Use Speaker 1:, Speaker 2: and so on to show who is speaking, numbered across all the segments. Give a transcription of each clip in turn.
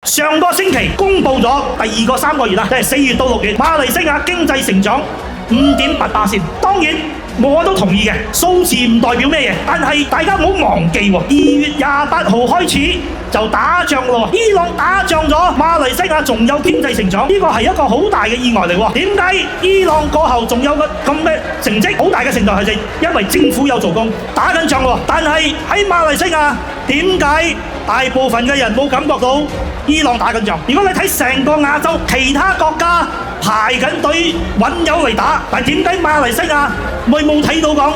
Speaker 1: 上個星期公布咗第二個3個月啦，即係4月到6月，馬來西亞經濟成長5.8%。當然我都同意嘅，數字唔代表咩嘢，但係大家唔好忘記喎，2月28號開始就打仗咯，伊朗打仗咗，馬來西亞仲有經濟成長，呢個係一個好大嘅意外嚟喎。點解伊朗過後仲有個咁嘅成績？好大嘅程度係因為政府有做工，打緊仗喎。但係喺馬來西亞，點解大部分嘅人冇感覺到伊朗打緊仗？如果你睇成個亞洲其他國家排緊隊揾油嚟打，但係點解馬來西亞冇睇到講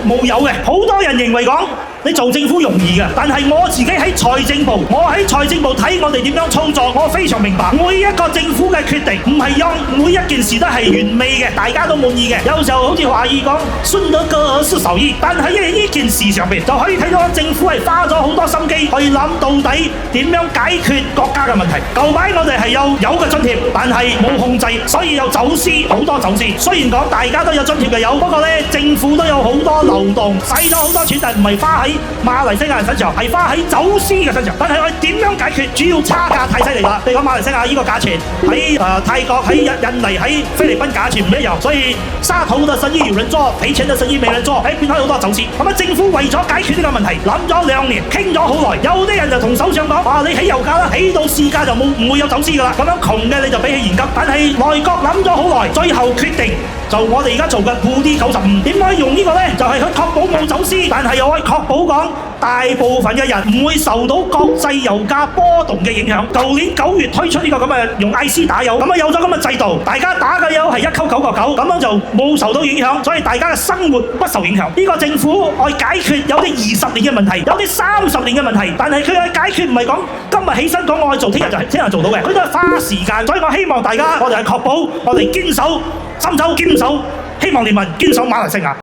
Speaker 1: 冇油嘅？好多人認為講你做政府容易嘅，但係我自己喺財政部，我喺財政部睇我哋點樣操作，我非常明白每一個政府嘅決定唔係讓每一件事都係完美嘅，大家都滿意嘅。有時候好似華語講順得哥而失手意，但係喺呢件事上面就可以睇到政府係花咗好多心機去諗到底點樣解決國家嘅問題。舊擺我哋係有嘅津貼，但係冇控制，所以有走私，好多走私。雖然講大家都有津貼嘅有，不過呢政府都有好多流動，使咗好多錢，但唔係花喺馬來西亞人身上，係花喺走私嘅身上。但係我哋點樣解決？主要差價太犀利啦！你講馬來西亞呢個價錢喺泰國、喺印尼、喺菲律賓價錢唔一樣，所以沙土嘅生意有人做，賠錢嘅生意沒人做，變開好多走私。咁政府為咗解決呢個問題，諗咗2年，傾咗好耐。有啲人就同首相講：哇，你起油價啦，起到市價就唔會有走私㗎啦。咁樣窮嘅你就俾起現金。但係內閣諗咗好耐，最後決定就我哋而家做嘅固啲95。點解用呢個呢？就係去確保冇走私，但係又可以確保講大部分嘅人唔會受到國際油價波動嘅影響。舊年9月推出呢個咁嘅用 IC 打油，咁有咗咁嘅制度，大家打嘅油係1溝9.9，咁樣就冇受到影響，所以大家嘅生活不受影響。呢個政府愛解決有啲20年嘅問題，有啲30年嘅問題，但係佢嘅解決唔係講今日起身講我去做，聽日做到嘅，佢都係花時間。所以我希望大家，我哋係確保我哋堅守深州，堅守希望聯盟，堅守馬來西亞。